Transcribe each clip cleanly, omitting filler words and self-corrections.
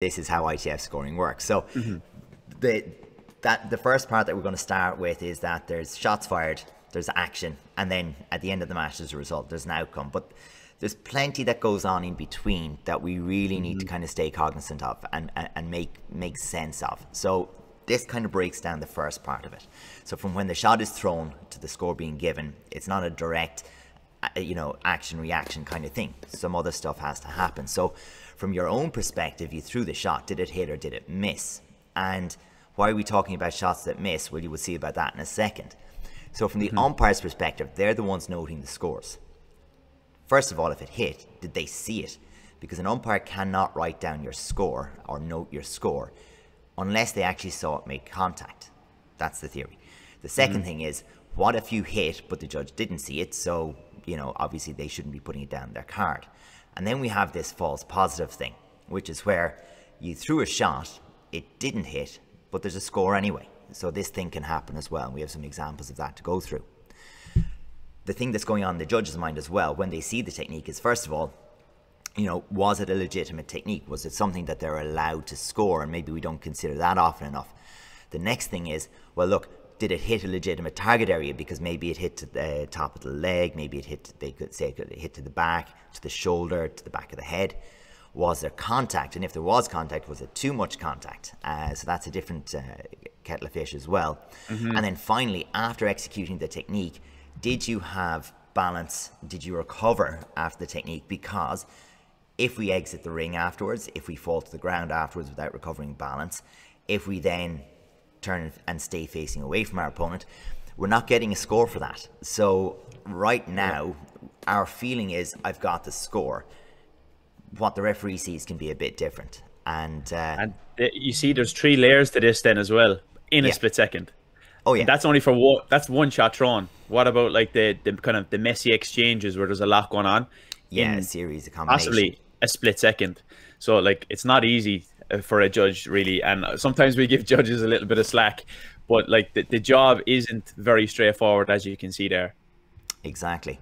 this is how ITF scoring works. So the first part that we're going to start with is that there's shots fired, there's action, and then at the end of the match there's a result, there's an outcome. But there's plenty that goes on in between that we really need to kind of stay cognizant of and make sense of. So this kind of breaks down the first part of it. So from when the shot is thrown to the score being given, it's not a direct action reaction kind of thing. Some other stuff has to happen. So from your own perspective, you threw the shot, did it hit or did it miss? And why are we talking about shots that miss? Well, you will see about that in a second. So from the umpire's perspective, they're the ones noting the scores. First of all, if it hit, did they see it? Because an umpire cannot write down your score or note your score unless they actually saw it make contact. That's the theory. The second thing is, what if you hit but the judge didn't see it? So, obviously they shouldn't be putting it down their card. And then we have this false positive thing, which is where you threw a shot, it didn't hit, but there's a score anyway. So this thing can happen as well. And we have some examples of that to go through. The thing that's going on in the judge's mind as well when they see the technique is, first of all, was it a legitimate technique? Was it something that they're allowed to score? And maybe we don't consider that often enough. The next thing is, well, look, did it hit a legitimate target area? Because maybe it hit to the top of the leg, maybe they could say it hit to the back, to the shoulder, to the back of the head. Was there contact? And if there was contact, was it too much contact? So that's a different kettle of fish as well. And then finally, after executing the technique, did you have balance? Did you recover after the technique? Because if we exit the ring afterwards, if we fall to the ground afterwards without recovering balance, if we then turn and stay facing away from our opponent, we're not getting a score for that. So right now, our feeling is, I've got the score. What the referee sees can be a bit different. And you see there's 3 layers to this then as well, in a split second. Oh yeah. And that's only for that's one shot thrown. What about like the kind of the messy exchanges where there's a lot going on? Yeah, a series of combinations. Possibly a split second. So like it's not easy for a judge really, and sometimes we give judges a little bit of slack, but like the job isn't very straightforward, as you can see there. Exactly.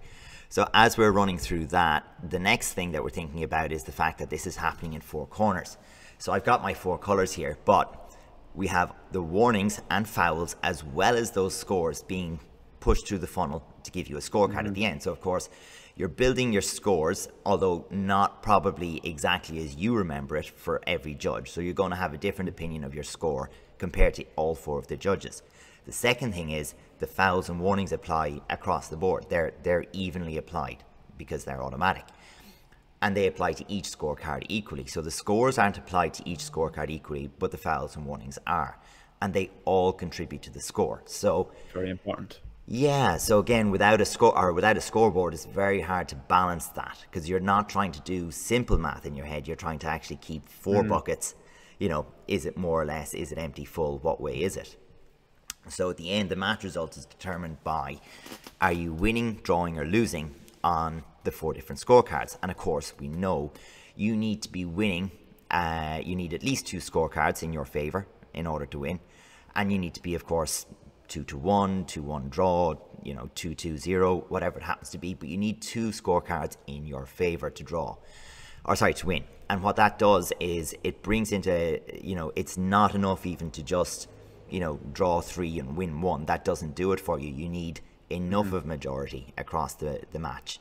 So as we're running through that, the next thing that we're thinking about is the fact that this is happening in 4 corners. So I've got my 4 colors here, but we have the warnings and fouls as well as those scores being pushed through the funnel to give you a scorecard at the end. So of course, you're building your scores, although not probably exactly as you remember it for every judge. So you're going to have a different opinion of your score compared to all 4 of the judges. The second thing is the fouls and warnings apply across the board. They're evenly applied because they're automatic. And they apply to each scorecard equally. So the scores aren't applied to each scorecard equally, but the fouls and warnings are. And they all contribute to the score. So very important. Yeah, so again, without a score or without a scoreboard, it's very hard to balance that, because you're not trying to do simple math in your head. You're trying to actually keep 4 buckets. Is it more or less? Is it empty, full? What way is it? So at the end, the match result is determined by, are you winning, drawing, or losing on the 4 different scorecards? And of course, we know you need to be winning. You need at least 2 scorecards in your favor in order to win. And you need to be, of course, 2-1, 2-1 draw, 2-2-0, whatever it happens to be. But you need 2 scorecards in your favor to to win. And what that does is it brings into, it's not enough even to just, draw 3 and win 1. That doesn't do it for you. You need enough of majority across the match